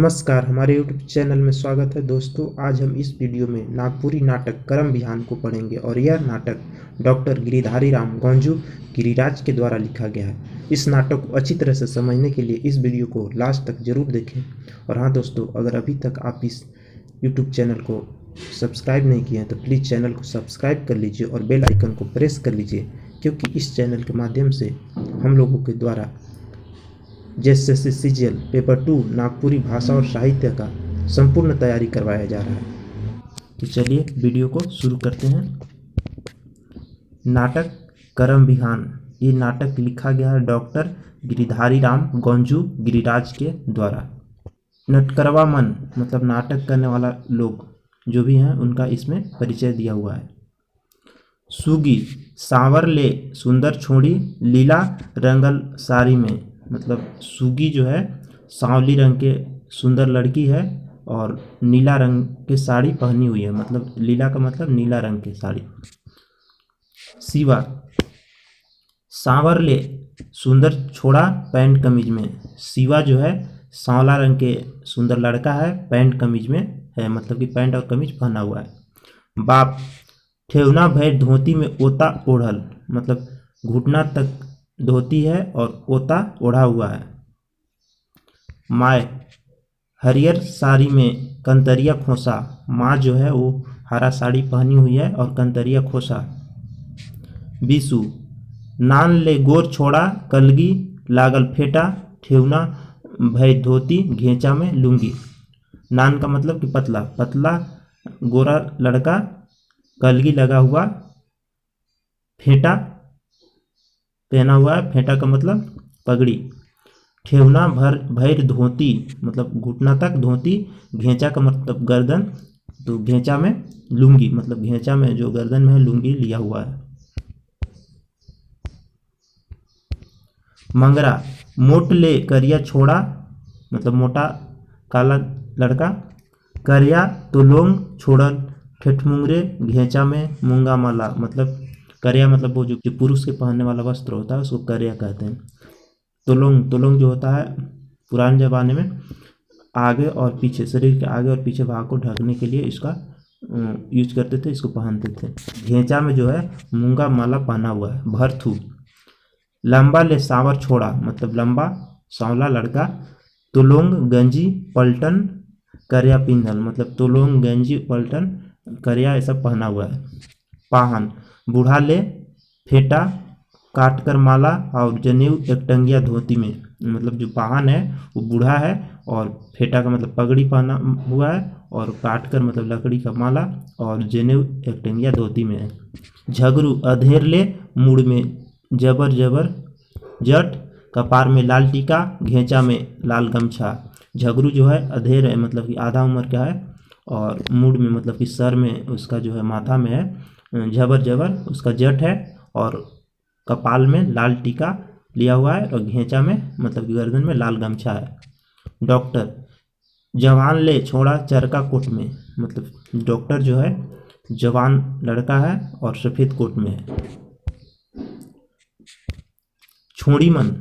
नमस्कार, हमारे YouTube channel में स्वागत है दोस्तों। आज हम इस वीडियो में नागपुरी नाटक करम विहान को पढ़ेंगे और यह नाटक डॉक्टर गिरिधारी राम गौंजू गिरिराज के द्वारा लिखा गया है। इस नाटक को अच्छी तरह से समझने के लिए इस वीडियो को लास्ट तक जरूर देखें। और हाँ दोस्तों, अगर अभी तक आप इस यूट्यूब चैनल को सब्सक्राइब नहीं किए हैं तो प्लीज़ चैनल को सब्सक्राइब कर लीजिए और बेल आइकन को प्रेस कर लीजिए, क्योंकि इस चैनल के माध्यम से हम लोगों के द्वारा जेएसएससी सीजीएल पेपर 2 नागपुरी भाषा और साहित्य का संपूर्ण तैयारी करवाया जा रहा है। तो चलिए वीडियो को शुरू करते हैं। नाटक करम विहान, ये नाटक लिखा गया है डॉक्टर गिरिधारी राम गौंजू गिरिराज के द्वारा। नटकरवा मन मतलब नाटक करने वाला लोग जो भी हैं उनका इसमें परिचय दिया हुआ है। सुगी सांवर ले सुंदर छोड़ी लीला रंगल साड़ी में, मतलब सुगी जो है सांवली रंग के सुंदर लड़की है और नीला रंग के साड़ी पहनी हुई है, मतलब लीला का मतलब नीला रंग की साड़ी। शिवा सांवर ले सुंदर छोड़ा पैंट कमीज में, शिवा जो है सांवला रंग के सुंदर लड़का है, पैंट कमीज में है, मतलब कि पैंट और कमीज पहना हुआ है। बाप ठेवना भय धोती में ओता ओढ़ल, मतलब घुटना तक धोती है और ओता ओढ़ा हुआ है। माय हरियर साड़ी में कंतरिया खोसा, माँ जो है वो हरा साड़ी पहनी हुई है और कंतरिया खोसा। बीसू नान ले गोर छोड़ा कलगी लागल फेटा ठेवना भय धोती घेंचा में लूंगी। नान का मतलब कि पतला पतला गोरा लड़का, कलगी लगा हुआ, फेटा पहना हुआ है, फेंटा का मतलब पगड़ी। ठेवना भैर धोती मतलब घुटना तक धोती, घेंचा का मतलब गर्दन, तो घेंचा में लुंगी मतलब घेंचा में जो गर्दन में है लुंगी लिया हुआ है। मंगरा मोट ले करिया छोड़ा मतलब मोटा काला लड़का, करिया तो लोंग छोड़ल ठेठमुंगरे घेंचा में मूंगा माला, मतलब करिया मतलब वो जो पुरुष के पहनने वाला वस्त्र होता है उसको करिया कहते हैं। तोलोंग जो होता है पुराने ज़माने में आगे और पीछे, शरीर के आगे और पीछे भाग को ढकने के लिए इसका यूज करते थे, इसको पहनते थे। घेंचा में जो है मूंगा माला पहना हुआ है। भरथू लंबा ले सांवर छोड़ा मतलब लंबा सांवला लड़का, तोलोंग गंजी पलटन करिया पिंधल, मतलब तोलोंग गंजी पलटन करिया ऐसा पहना हुआ है। पाहन बूढ़ा ले फेटा काट कर माला और जनेऊ एक टंगिया धोती में, मतलब जो पाहन है वो बूढ़ा है और फेटा का मतलब पगड़ी पहना हुआ है और काट कर मतलब लकड़ी का माला और जनेऊ एक टंगिया धोती में है। झगरू अधेर ले मुड़ में जबर जबर जट, कपार में लाल टीका घेंचा में लाल गमछा। झगरू जो है अधेर है मतलब कि आधा उम्र का है और मुड़ में मतलब कि सर में उसका जो है माथा में है जबर जबर उसका जट है और कपाल में लाल टीका लिया हुआ है और घेंचा में मतलब कि गर्दन में लाल गमछा है। डॉक्टर जवान ले छोड़ा चरका कोट में, मतलब डॉक्टर जो है जवान लड़का है और सफ़ेद कोट में है। छोड़ी मन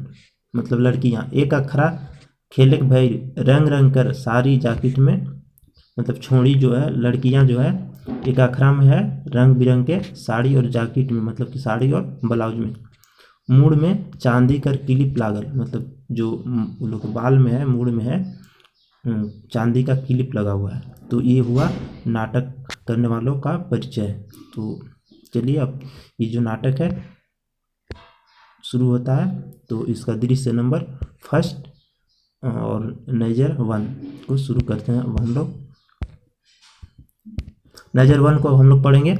मतलब लड़कियां एक अखरा खेले भई रंग रंग कर सारी जैकेट में, मतलब छोड़ी जो है लड़कियां जो है एक अखरा में है रंग बिरंग के साड़ी और जैकेट में, मतलब कि साड़ी और ब्लाउज में। मूड़ में चांदी कर क्लिप लागल, मतलब जो लोग बाल में है मूड़ में है चांदी का क्लिप लगा हुआ है। तो ये हुआ नाटक करने वालों का परिचय। तो चलिए अब ये जो नाटक है शुरू होता है, तो इसका दृश्य नंबर 1 और नजर 1 को शुरू करते हैं। अब हम लोग नजर 1 को हम लोग पढ़ेंगे।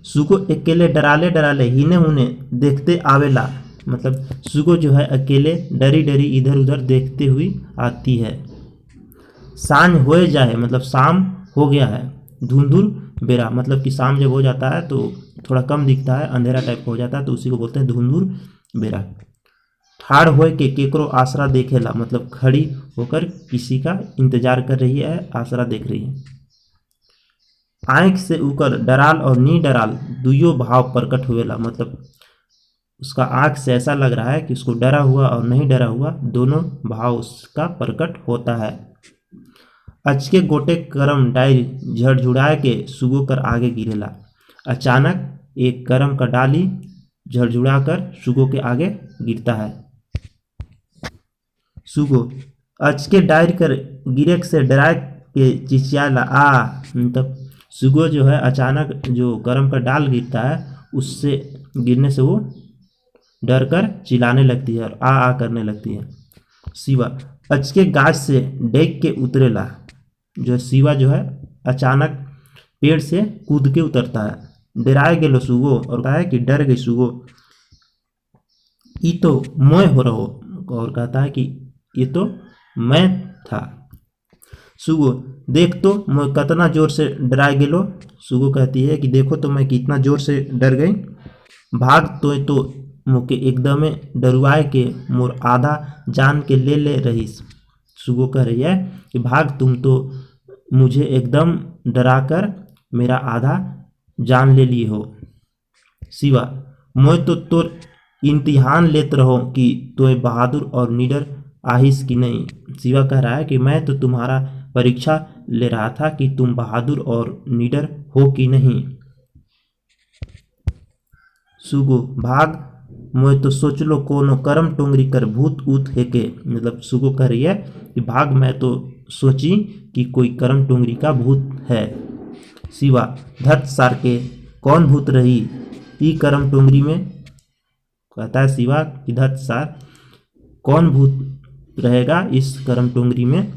सुगो अकेले डराले डराले हीने हुने देखते आवेला, मतलब सुगो जो है अकेले डरी डरी इधर उधर देखते हुई आती है। सांझ हो जाए मतलब शाम हो गया है। धुंधुल बेरा मतलब कि शाम जब हो जाता है तो थोड़ा कम दिखता है, अंधेरा टाइप हो जाता है, तो उसी को बोलते हैं धुंधुल बेरा। ठाड़ होए के केकरो आसरा देखेला, मतलब खड़ी होकर किसी का इंतजार कर रही है, आसरा देख रही है। आँख से ऊपर डराल और नी डराल दुयो भाव प्रकट हुएला, मतलब उसका आँख से ऐसा लग रहा है कि उसको डरा हुआ और नहीं डरा हुआ दोनों भाव उसका प्रकट होता है। अचके गोटे करम डाई झड़झुड़ाए के सुगो कर आगे गिरेला। अचानक एक करम का डाली झड़झुड़ा कर सुगो के आगे गिरता है। सुगो अचके डायर कर गिरे से डरा के चिचियाला आ, मतलब सुगो जो है अचानक जो करम का डाल गिरता है उससे गिरने से वो डर कर चिल्लाने लगती है और आ करने लगती है। शिवा अचके गाछ से डेग के उतरेला। जो शिवा जो है अचानक पेड़ से कूद के उतरता है। डराए गेलो सुगो और कहा है कि डर गई सुगो, ये तो मैं हो रहो, और कहता है कि ये तो मैं था। सुगो देख तो मैं कितना जोर से डरा गेलो। सुगो कहती है कि देखो तो मैं कितना जोर से डर गई। भाग तो मुके एकदमे डरुआए के मोर आधा जान के ले रहीस। सुगो कह रही है कि भाग, तुम तो मुझे एकदम डरा कर मेरा आधा जान ले लिए हो। शिवा मैं तो तोर इम्तिहान लेत रहो कि तो बहादुर और निडर आहिस कि नहीं। शिवा कह रहा है कि मैं तो तुम्हारा परीक्षा ले रहा था कि तुम बहादुर और निडर हो कि नहीं। सुगो भाग मैं तो सोच लो कोनो करम टोंगरी कर भूत ऊत है के, मतलब सुगो कह रही है कि भाग, मैं तो सोची कि कोई करम टोंगरी का भूत है। शिवा धत सार के कौन भूत रही ई करम टोंगरी में। कहता है शिवा कि धत सार कौन भूत रहेगा इस करम टोंगरी में।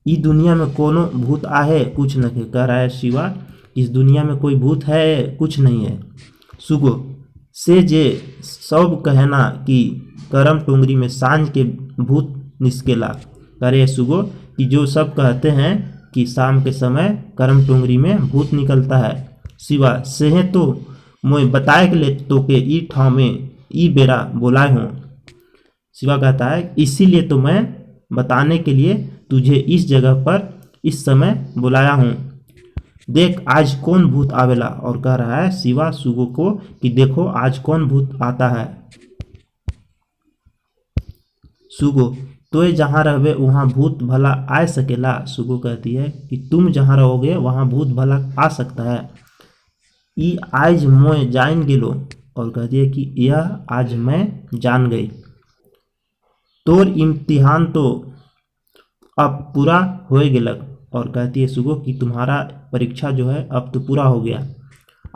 ई दुनिया में कोनो भूत आहे कुछ न के। कह रहा है शिवा इस दुनिया में कोई भूत है कुछ नहीं है। सुगो से जे सब कहना कि करम टोंगरी में सांझ के भूत निस्केला। करे सुगो कि जो सब कहते हैं कि शाम के समय करम टोंगरी में भूत निकलता है। शिवा सेहे तो मैं बताए के ले तो के ई ठाव में ई बेरा बोलाए हूँ। शिवा कहता है इसीलिए तो मैं बताने के लिए तुझे इस जगह पर इस समय बुलाया हूँ। देख आज कौन भूत आवेला। और कह रहा है शिवा सुगो को कि देखो आज कौन भूत आता है। सुगो तो जहाँ रहबे वहाँ भूत भला आ सकेला। सुगो कहती है कि तुम जहाँ रहोगे वहाँ भूत भला आ सकता है। ई आज मैं जान गेलो। और कहती है कि यह आज मैं जान गई। तोर इम्तिहान तो अब पूरा हो गेलक। और कहती है सुगो कि तुम्हारा परीक्षा जो है अब तो पूरा हो गया।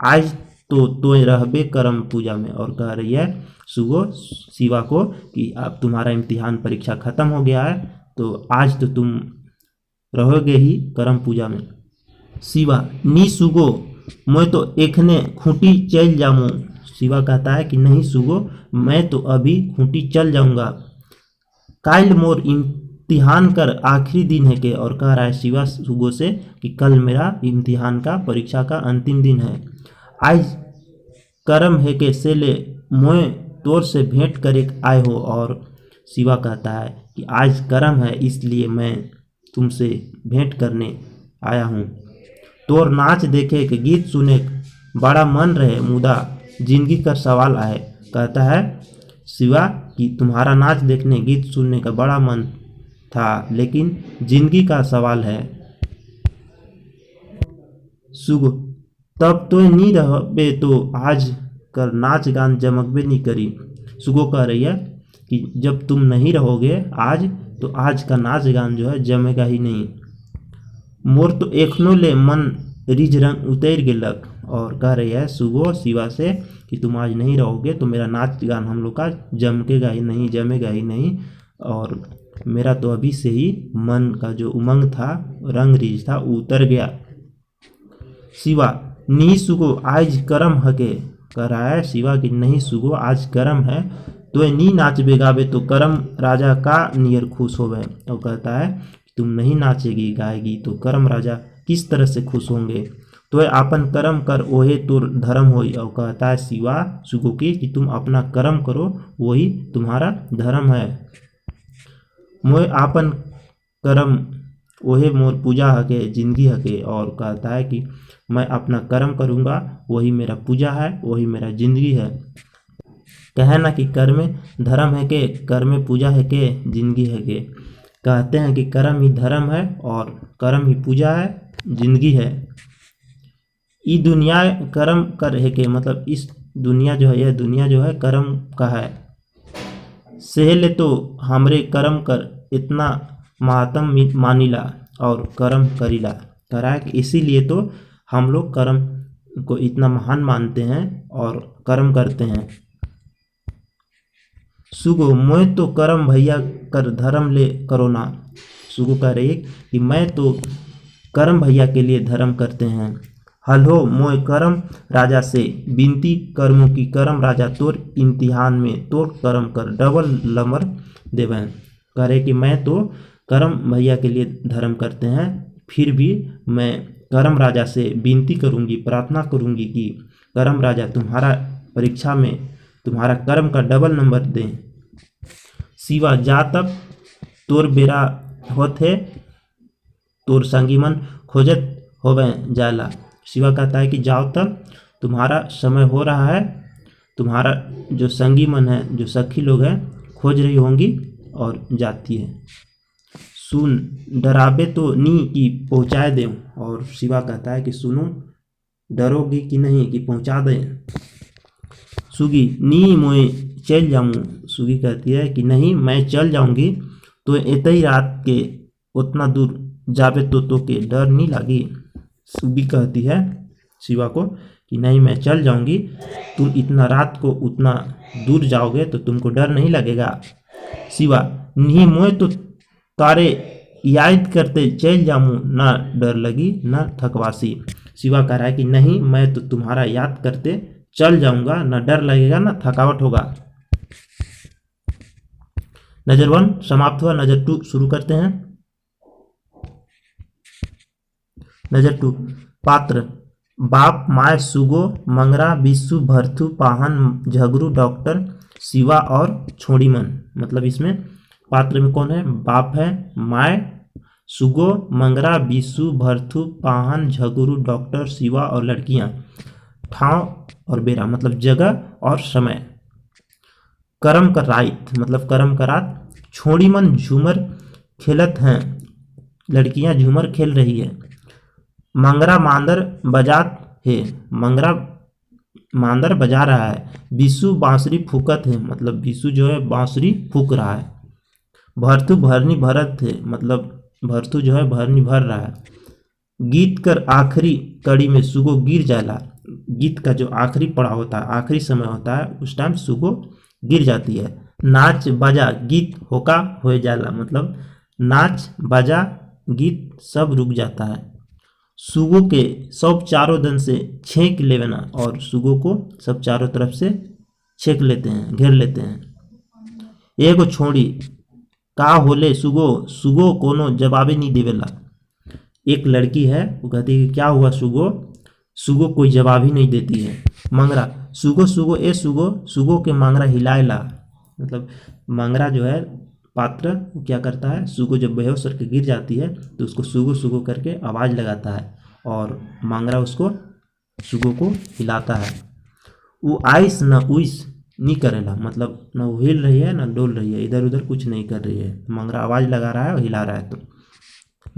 आज तो रहबे करम पूजा में। और कह रही है सुगो शिवा को कि अब तुम्हारा इम्तिहान परीक्षा खत्म हो गया है तो आज तो तुम रहोगे ही करम पूजा में। शिवा नी सुगो मैं तो एखने खूंटी चल जाऊँ। शिवा कहता है कि नहीं सुगो मैं तो अभी खूंटी चल जाऊँगा। काल मोर इम्तिहान कर आखिरी दिन है के। और कह रहा है शिवा सुगो से कि कल मेरा इम्तिहान का परीक्षा का अंतिम दिन है। आज करम है के से ले मोए तोर से भेंट करे आए हो। और शिवा कहता है कि आज करम है इसलिए मैं तुमसे भेंट करने आया हूँ। तोर नाच देखे के गीत सुने बड़ा मन रहे मुदा जिंदगी का सवाल आए। कहता है शिवा कि तुम्हारा नाच देखने गीत सुनने का बड़ा मन था लेकिन जिंदगी का सवाल है। सुगो तब तो नहीं रहबे तो आज कर नाच गान जमकबे नहीं करी। सुगो कह रही है कि जब तुम नहीं रहोगे आज तो आज का नाच गान जो है जमेगा ही नहीं। मोर तो एखनो ले मन रिज रंग उतर गेलक। और कह रही है सुगो शिवा से कि तुम आज नहीं रहोगे तो मेरा नाच गान हम लोग का जमेगा ही नहीं, जमेगा ही नहीं। और मेरा तो अभी से ही मन का जो उमंग था, रंग रिज था, उतर गया। शिवा नहीं सुगो आज करम हके। कह रहा है शिवा कि नहीं सुगो आज करम है तो नी नाचबे गावे तो करम राजा का नियर खुश होवे। और कहता है तुम नहीं नाचेगी गाएगी तो करम राजा किस तरह से खुश होंगे। तो आपन कर्म कर ओहे तोर धर्म होई। और कहता है शिवा सुगो की कि तुम अपना कर्म करो वही तुम्हारा धर्म है। मोए आपन कर्म वही मोर पूजा हके, जिंदगी हके। और कहता है कि मैं अपना कर्म करूँगा वही मेरा पूजा है, वही मेरा जिंदगी है। कहे ना कि कर्म धर्म है के, कर्म पूजा है के, जिंदगी है के। कहते हैं कि कर्म ही धर्म है और कर्म ही पूजा है, जिंदगी है। ई दुनिया कर्म कर है के मतलब इस दुनिया जो है, यह दुनिया जो है कर्म का है। सेहले तो हमरे कर्म कर इतना महात्म मानिला और कर्म करीला। करा है कि इसीलिए तो हम लोग कर्म को इतना महान मानते हैं और कर्म करते हैं। सुगो मैं तो कर्म भैया कर धर्म ले करो ना। सुगो कह रही है कि मैं तो कर्म भैया के लिए धर्म करते हैं। हलो मोय कर्म राजा से बिनती कर्मों की कर्म राजा तोर इम्तिहान में तोर कर्म कर डबल नंबर देवें। कह रहे कि मैं तो कर्म भैया के लिए धर्म करते हैं, फिर भी मैं कर्म राजा से विनती करूंगी, प्रार्थना करूंगी कि कर्म राजा तुम्हारा परीक्षा में तुम्हारा कर्म का डबल नंबर दें। शिवा जा तब तोर बेरा होते तोर संगीमन खोजत होवे जाला। शिवा कहता है कि जाओ तब तुम्हारा समय हो रहा है, तुम्हारा जो संगीमन है, जो सखी लोग हैं, खोज रही होंगी और जाती है। सुन डराबे तो नी कि पहुँचाए दें। और शिवा कहता है कि सुनो डरोगी कि नहीं कि पहुँचा दें। सुगी नी मोए चल जाऊँ। सुगी कहती है कि नहीं मैं चल जाऊँगी, तो इतनी ही रात के उतना दूर जाबे तो के डर नहीं लगी। सुगी कहती है शिवा को कि नहीं मैं चल जाऊँगी, तुम इतना रात को उतना दूर जाओगे तो तुमको डर नहीं लगेगा। शिवा नहीं मोए तो तारे याद करते चल जाऊँ, ना डर लगी ना थकवासी। शिवा कह रहा है कि नहीं मैं तो तुम्हारा याद करते चल जाऊंगा, ना डर लगेगा ना थकावट होगा। नजर 1 समाप्त हुआ, नजर 2 शुरू करते हैं। नजर 2 पात्र बाप माय सुगो मंगरा बिस्सू भरथू पाहन झगरू डॉक्टर शिवा और छोड़ीमन। मतलब इसमें पात्र में कौन है? बाप है, माय सुगो मंगरा बिस्सू भरथू पाहन झगरू डॉक्टर शिवा और लड़कियां। ठाव और बेरा मतलब जगह और समय। कर्म का रात मतलब कर्म का रात। छोड़ी मन झूमर खेलत हैं, लड़कियां झूमर खेल रही है। मंगरा मांदर बजात है, मंगरा मांदर बजा रहा है। बिस्सू बांसुरी फूकत है मतलब बिस्सू जो है बांसुरी फूक रहा है। भरथू भरनी भरत है मतलब भरथू जो है भरनी भर रहा है। गीत कर आखिरी कड़ी में सुगो गिर जाला। गीत का जो आखिरी पड़ाव होता है, आखिरी समय होता है, उस टाइम सुगो गिर जाती है। नाच बजा गीत होका हो जाला मतलब नाच बजा गीत सब रुक जाता है। सुगो के सब चारों दन से छेक लेना और सुगो को सब चारों तरफ से छेक लेते हैं, घेर लेते हैं। एगो छोड़ी का होले सुगो, सुगो कोनो जवाबे नहीं देवेला। एक लड़की है वो कहती है कि क्या हुआ सुगो, सुगो कोई जवाब ही नहीं देती है। मंगरा सुगो सुगो ए सुगो, सुगो के मंगरा हिलाएला मतलब मंगरा जो है पात्र वो क्या करता है, सुगो जब बेहोश होकर गिर जाती है तो उसको सुगो सुगो करके आवाज़ लगाता है और मंगरा उसको सुगो को हिलाता है। वो आइस न उइस नहीं करेला मतलब न वो हिल रही है न डोल रही है, इधर उधर कुछ नहीं कर रही है। मंगरा आवाज़ लगा रहा है और हिला रहा है। तो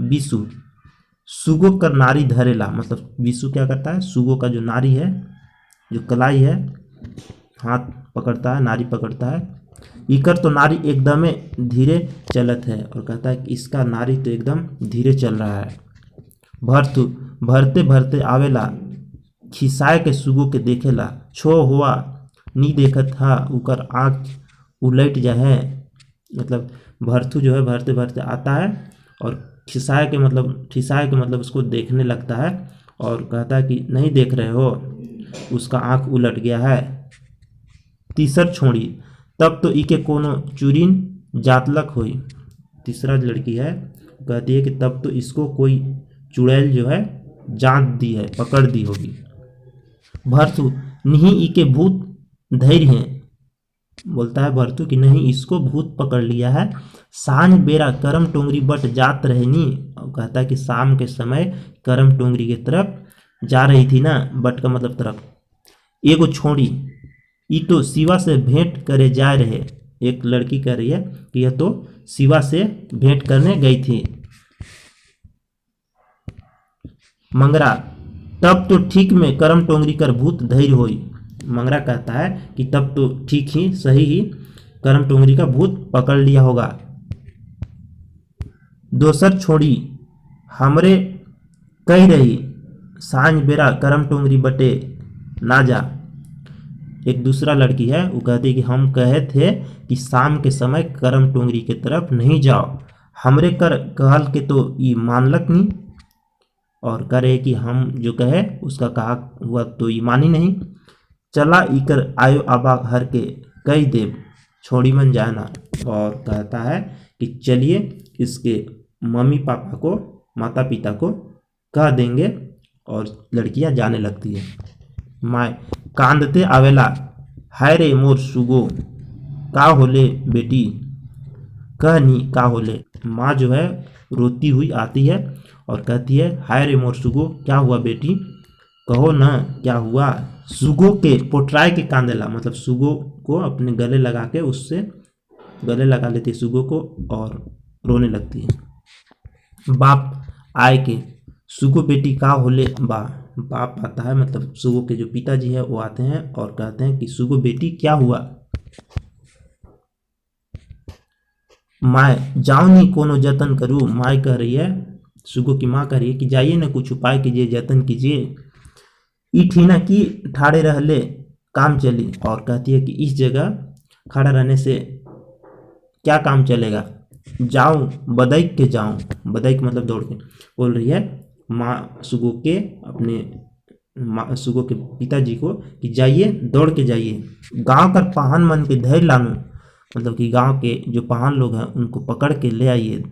बिसु सुगो कर नारी धरेला मतलब बिसु क्या करता है, सुगो का जो नारी है, जो कलाई है, हाथ पकड़ता है, नारी पकड़ता है। इकर तो नारी एकदम धीरे चलत है और कहता है कि इसका नारी तो एकदम धीरे चल रहा है। भरतु भरते भरते आवेला, खिसाए के सुगो के देखेला। छो हुआ नी देखत हा उकर आँख उलट जाए मतलब भरतु जो है भरते भरते आता है और ठिसाए के मतलब उसको देखने लगता है और कहता है कि नहीं देख रहे हो, उसका आँख उलट गया है। तीसर छोड़ी तब तो इके कोनो चुरीन जातलक हुई। तीसरा लड़की है कहती है कि तब तो इसको कोई चुड़ैल जो है जात दी है, पकड़ दी होगी। भरतु नहीं इके भूत धैर्य हैं, बोलता है भरतु कि नहीं इसको भूत पकड़ लिया है। सांझ बेरा करम टोंगरी बट जात रहनी, और कहता है कि शाम के समय करम टोंगरी की तरफ जा रही थी ना, बट का मतलब तरफ। एगो छोड़ी ई तो शिवा से भेंट करे जा रहे, एक लड़की कह रही है कि यह तो शिवा से भेंट करने गई थी। मंगरा तब तो ठीक में करम टोंगरी कर भूत धैर्य होई। मंगरा कहता है कि तब तो ठीक ही सही ही करम टोंगरी का भूत पकड़ लिया होगा। दोसर छोड़ी हमरे कह रही सांझ बेरा करम टोंगरी बटे ना जा। एक दूसरा लड़की है वो कहती है कि हम कहे थे कि शाम के समय करम टोंगरी के तरफ नहीं जाओ, हमरे कर कहल के तो ये मानलक नहीं, और करे कि हम जो कहे उसका कहा हुआ तो ये मानी नहीं। चला इकर आयो आबा हर के कई देव छोड़ी मन जाना। और कहता है कि चलिए इसके मम्मी पापा को माता पिता को कह देंगे, और लड़कियां जाने लगती है। माय कांदते आवेला हाय रे मोर सुगो का होले बेटी, कहनी का होले। माँ जो है रोती हुई आती है और कहती है हाय रे मोर सुगो क्या हुआ बेटी, कहो ना क्या हुआ। सुगो के पोटराय के कांदेला, मतलब सुगो को अपने गले लगा के उससे गले लगा लेती है सुगो को और रोने लगती है। बाप आए के सुगो बेटी का होले बा। बाप आता है, मतलब सुगो के जो पिताजी है वो आते हैं और कहते हैं कि सुगो बेटी क्या हुआ। माय जाओ नहीं कोनो जतन करूँ। माय कह रही है, सुगो की माँ कह रही है कि जाइए ना कुछ उपाय कीजिए, जतन कीजिए। ई ठीना की ठाड़े रहले काम चली। और कहती है कि इस जगह खड़ा रहने से क्या काम चलेगा, जाऊं बदैक के जाऊं। बदैक मतलब दौड़ के। बोल रही है माँ सुगो के अपने सुगो के पिताजी को कि जाइए दौड़ के जाइए, गांव कर पहान मन के धैर्य लानू, मतलब कि गांव के जो पहान लोग हैं उनको पकड़ के ले आइए।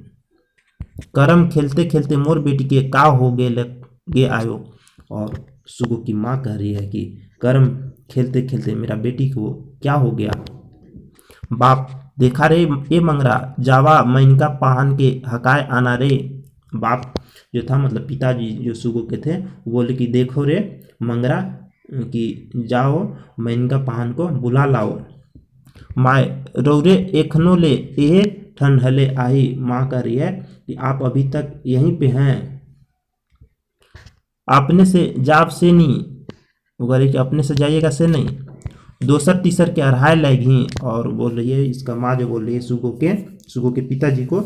करम खेलते खेलते मोर बेटी के का हो गे आयो। और सुगो की माँ कह रही है कि करम खेलते खेलते मेरा बेटी को क्या हो गया। बाप देखा रे ए मंगरा जावा मैं इनका पहान के हकाए आना रे। बाप जो था मतलब पिताजी जो सुगो के थे वो बोले कि देखो रे मंगरा कि जाओ मैं इनका पहान को बुला लाओ। माए रौरे एखनो ले ये ठंडले आई। माँ कह रही है कि आप अभी तक यहीं पे हैं, अपने से जाप से नहीं, वो कह रही कि अपने से जाइएगा से नहीं, दोसर तीसर के अढ़ाई लगी। और बोल रही है इसका माँ जो बोल रही है सुगो के पिताजी को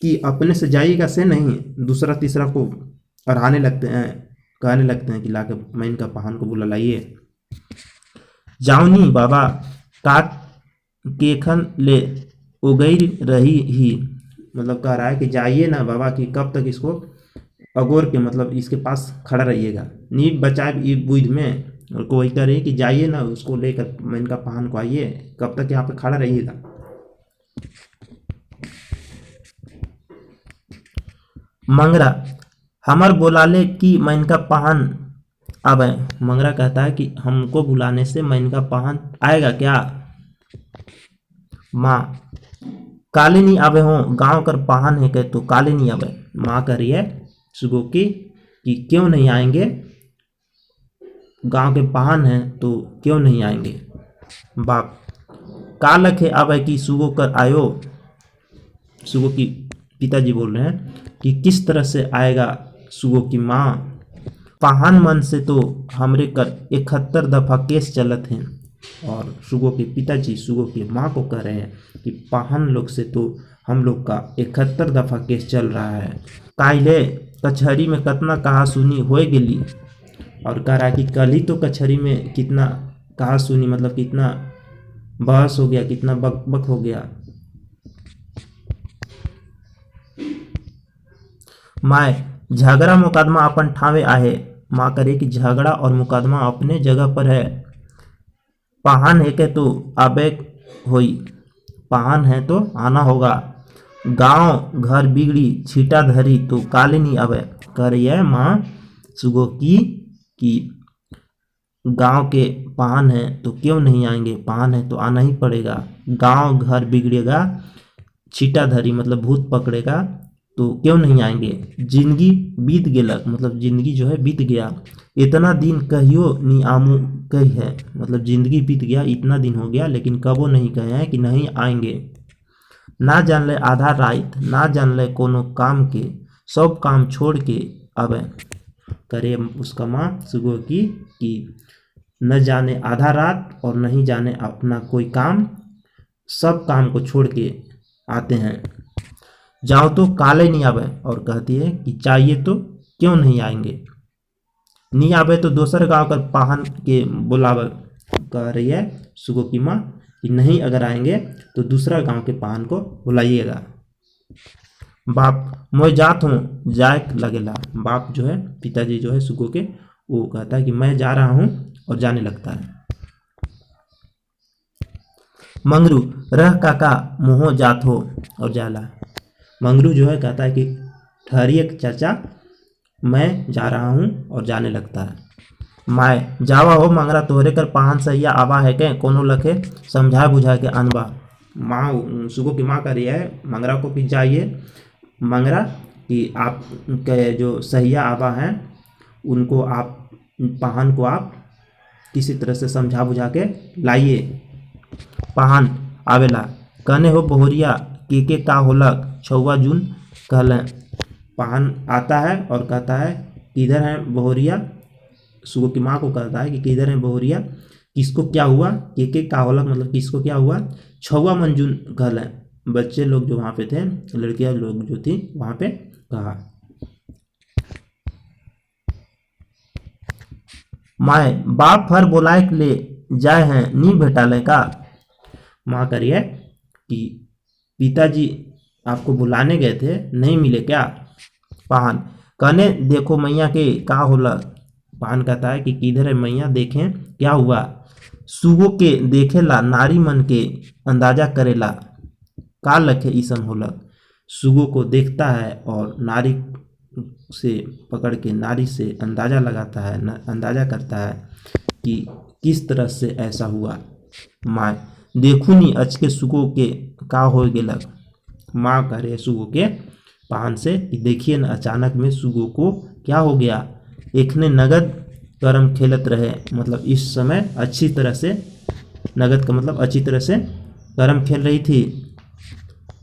कि अपने से जाइएगा से नहीं, दूसरा तीसरा को अढ़ाने लगते हैं, कहने लगते हैं कि लाके मैं इनका पहान को बुला लाइए। जाओ नहीं बाबा काट केखन ले उगई रही ही, मतलब कह रहा है कि जाइए ना बाबा कि कब तक इसको अगोर के मतलब इसके पास खड़ा रहिएगा, नीब बचाए बुध में। और को वही कह रही है कि जाइए ना उसको लेकर मैं इनका पहान को आइए, कब तक यहाँ पे खड़ा रहिएगा। मंगरा हमर बोलाले कि मैं इनका पहान अब है। मंगरा कहता है कि हमको बुलाने से मैं इनका पहान आएगा क्या। माँ काले नहीं आवे हो, गांव कर पहान है कह तो काले नहीं आवे। माँ कह रही है सुगो की कि क्यों नहीं आएंगे, गांव के पहान हैं तो क्यों नहीं आएंगे। बाप कालक है आवे कि सुगो कर आयो। सुगो की पिताजी बोल रहे हैं कि किस तरह से आएगा। सुगो की माँ पहान मन से तो हमरे कर 71 दफा केस चलत हैं। और सुगो के पिताजी सुगो की माँ को कह रहे हैं कि पहान लोग से तो हम लोग का 71 दफा केस चल रहा है। काहिले कचहरी में कितना कहा सुनी होए गेली। और कह रहा है कि कल ही तो कचहरी में कितना कहा सुनी, मतलब कितना बहस हो गया, कितना बक बक हो गया। माए झगड़ा मुकदमा अपन ठावे आहे। माँ करे कि झगड़ा और मुकदमा अपने जगह पर है। पहान है के तो आबे होई, पहान है तो आना होगा। गांव घर बिगड़ी छीटा धरी तो काले नहीं आवे। कह रही है माँ सुगो की कि गांव के पहान है तो क्यों नहीं आएंगे, पहान है तो आना ही पड़ेगा। गांव घर बिगड़ेगा छीटा धरी मतलब भूत पकड़ेगा तो क्यों नहीं आएंगे। जिंदगी बीत गेलक, मतलब जिंदगी जो है बीत गया। इतना दिन कहियो नी आमू कही है, मतलब जिंदगी बीत गया, इतना दिन हो गया, लेकिन कबो नहीं कहे हैं कि नहीं आएंगे। ना जान ले आधा रात, ना जान ले कोनो काम के, सब काम छोड़ के आवे। करे उसका माँ सुगो की कि न जाने आधा रात और नहीं जाने अपना कोई काम, सब काम को छोड़ के आते हैं। जाओ तो काले नहीं आवे, और कहती है कि चाहिए तो क्यों नहीं आएंगे। नहीं आवे तो दूसर गांव कर पाहन के बुलावे, कह रही है सुगो की माँ कि नहीं अगर आएंगे तो दूसरा गांव के पाहन को बुलाइएगा। बाप मैं जात हूँ, जाए लगेला। बाप जो है, पिताजी जो है सुगो के, वो कहता है कि मैं जा रहा हूँ, और जाने लगता है। मंगरू रह काका मुँहो जात हो, और जाला। मंगरू जो है कहता है कि ठहरिए चाचा, मैं जा रहा हूँ, और जाने लगता है। माए जावा हो मंगरा, तोहरे कर पाहन सहिया आवा है के, कोनो लखे समझा बुझा के अनबा। माँ सुगो की माँ कह रही है मंगरा को कि जाइए मंगरा, कि आप के जो सहिया आवा हैं उनको आप, पाहन को आप किसी तरह से समझा बुझा के लाइए। पाहन आवेला कहने हो बहुरिया के का होलक छौवा जून कहलें। पाहन आता है और कहता है किधर है बहुरिया। सुगो की माँ को कहता है कि किधर है बहुरिया, किसको क्या हुआ। के का होलक मतलब किसको क्या हुआ। छौवा मंजून कहलें। बच्चे लोग जो वहाँ पे थे, लड़कियाँ लोग जो थी वहाँ पे कहा। माए बाप फर बोलाए के ले जाए हैं, नी भेटाले का। माँ करिए कि पिताजी आपको बुलाने गए थे, नहीं मिले क्या। पाहन कहने देखो मैया के का होला। पाहन कहता है कि किधर है मैया, देखें क्या हुआ। सुगो के देखेला नारी मन के अंदाजा करेला, का लखे ईसन होला। सुगो को देखता है और नारी से पकड़ के नारी से अंदाजा लगाता है, अंदाजा करता है कि किस तरह से ऐसा हुआ। माँ देखू नी अचके सुगो के का हो गेलक। माँ कह रहे सुगो के पान से कि देखिए न अचानक में सुगो को क्या हो गया। एकने नगद कर्म खेलत रहे, मतलब इस समय अच्छी तरह से, नगद का मतलब अच्छी तरह से कर्म खेल रही थी।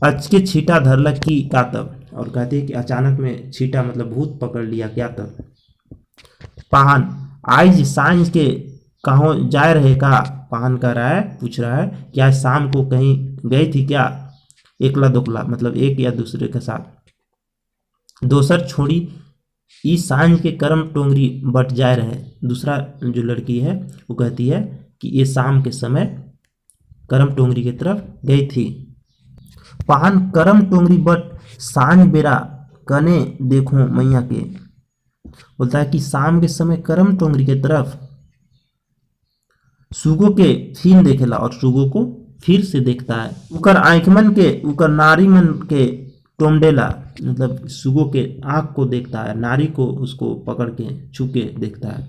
अचके छीटा धरलक की का तब, और कहती है कि अचानक में छीटा मतलब भूत पकड़ लिया क्या तब। पाहन आज सांझ के कहो जाए रहे का। पाहन कह रहा है, पूछ रहा है कि आज शाम को कहीं गई थी क्या। एकला दोकला मतलब एक या दूसरे के साथ। दोसर छोड़ी ई सांझ के कर्म टोंगरी बट जाए रहे। दूसरा जो लड़की है वो कहती है कि ये शाम के समय करम टोंगरी की तरफ गई थी। पाहन करम टोंगरी बट सांझ बेरा कने देखो मैया के। बोलता है कि शाम के समय करम टोंगरी के तरफ सुगो के फिर देखेला, और सुगो को फिर से देखता है। उकर आंखमन के, उकर नारी मन के टोमडेला, मतलब सुगो के आँख को देखता है, नारी को उसको पकड़ के छू के देखता है।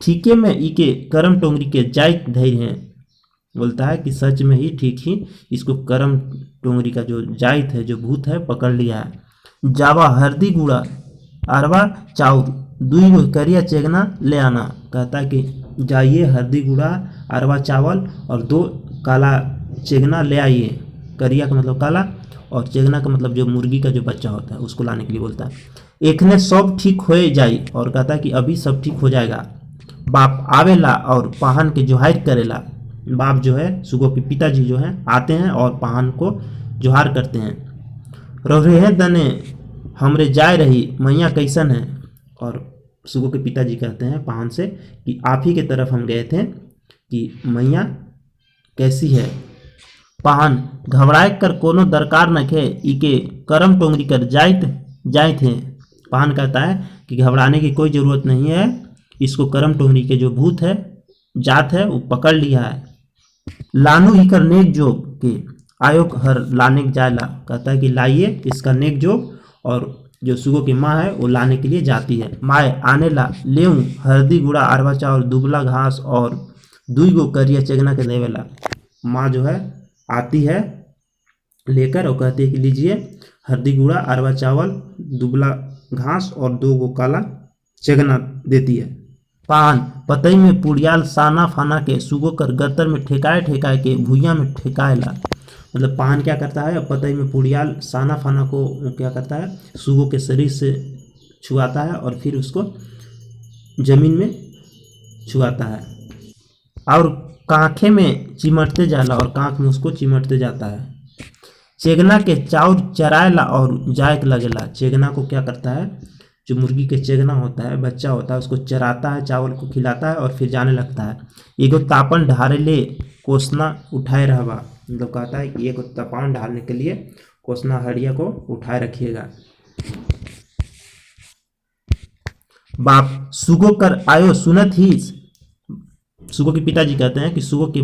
ठीके में इके करम टोंगरी के जाइत धैर्य हैं। बोलता है कि सच में ही ठीक ही इसको करम टोंगरी का जो जाइत है, जो भूत है, पकड़ लिया है। जावा हरदी गुड़ा अरवा चाउर दुई गो करिया चेगना ले आना। कहता है कि जाइए हरदी गुड़ा अरवा चावल और 2 काला चेगना ले आइए। करिया का मतलब काला, और चेगना का मतलब जो मुर्गी का जो बच्चा होता है उसको लाने के लिए बोलता है। एक ने सब ठीक हो जाई, और कहता है कि अभी सब ठीक हो जाएगा। बाप आवेला और पाहन के जोहार करेला। बाप जो है सुगो के पिताजी जो हैं आते हैं और पाहन को जोहार करते हैं। रहे दने हमरे जाए रही मैया कैसन है। और सुगो के पिताजी कहते हैं पाहन से कि आप ही के तरफ हम गए थे कि मैया कैसी है। पाहन घबराए कर कोनो दरकार न खे, इके करम टोंगरी कर जाए थे। पाहन कहता है कि घबराने की कोई ज़रूरत नहीं है, इसको करम टोंगरी के जो भूत है, जात है, वो पकड़ लिया है। लानू ही कर नेक जोग के आयो हर लाने जायला। कहता है कि लाइए इसका नेक जोग, और जो सुगो की माँ है वो लाने के लिए जाती है। माए आने ला लेऊँ हरदी गुड़ा अरवा चावल दुबला घास और 2 गो करिया चेगना के देवेला। माँ जो है आती है लेकर और कहती है कि लीजिए हल्दी गुड़ा, अरवा चावल, दुबला घास और 2 गो काला चगना देती है। पान पतई में पुड़ियाल साना फाना के सुगो कर गतर में ठेकाए ठेकाए के भुइयां में ठेकाएला। मतलब पान क्या करता है, पतई में पुड़ियाल साना फाना को क्या करता है, सुगो के शरीर से छुआता है और फिर उसको जमीन में छुआता है और कांखे में चिमटते जाला और कांख में उसको चिमटते जाता है। चेगना के चाउर चराएला और जायक लगेला। चेगना को क्या करता है, जो मुर्गी के चेगना होता है, बच्चा होता है, उसको चराता है, चावल को खिलाता है और फिर जाने लगता है। एगो तापन ढारेले कोसना उठाए रहबा। मतलब कहता है कि एगो तापन ढालने के लिए कोसना हड़िया को उठाए रखिएगा। बाप सुगो कर आयो सुनत ही। सुगो के पिताजी कहते हैं कि सुगो की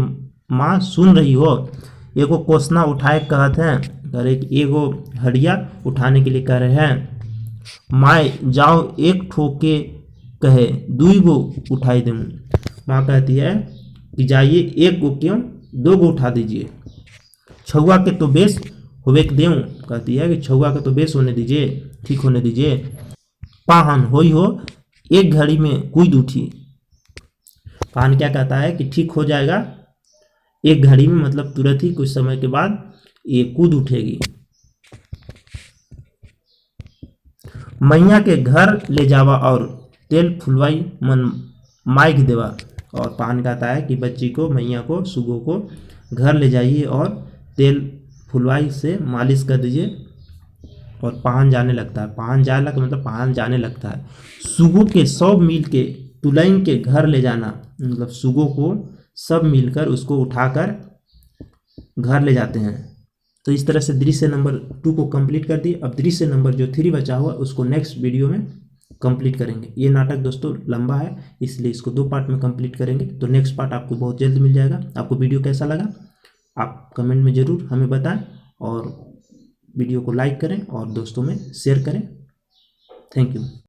माँ सुन रही हो। एगो कोसना उठाए कहते हैं, कह रहे कि एगो हड़िया उठाने के लिए कह रहे हैं। माए जाओ एक ठोके कहे 2 गो उठाई दूँ। माँ कहती है कि जाइए 1 गो क्यों 2 गो उठा दीजिए। छुआ के तो बेस होवे के देऊँ। कहती है कि छुआ के तो बेस होने दीजिए, ठीक होने दीजिए। पाहन होई हो एक घड़ी में कूद उठी। पान क्या कहता है कि ठीक हो जाएगा 1 घड़ी में, मतलब तुरंत ही कुछ समय के बाद ये कूद उठेगी। मैया के घर ले जावा और तेल फुलवाई मन माइक देवा। और पान कहता है कि बच्ची को, मैया को, सुगो को घर ले जाइए और तेल फुलवाई से मालिश कर दीजिए। और पान जाने लगता है। पान जाने का मतलब पान जाने लगता है। सुगो के सब मिल के तुलैन के घर ले जाना। मतलब सुगो को सब मिलकर उसको उठाकर घर ले जाते हैं। तो इस तरह से दृश्य नंबर 2 को कंप्लीट कर दिए। अब दृश्य नंबर जो 3 बचा हुआ उसको नेक्स्ट वीडियो में कंप्लीट करेंगे। ये नाटक दोस्तों लंबा है, इसलिए इसको 2 पार्ट में कंप्लीट करेंगे। तो नेक्स्ट पार्ट आपको बहुत जल्द मिल जाएगा। आपको वीडियो कैसा लगा आप कमेंट में ज़रूर हमें बताएं और वीडियो को लाइक करें और दोस्तों में शेयर करें। Thank you.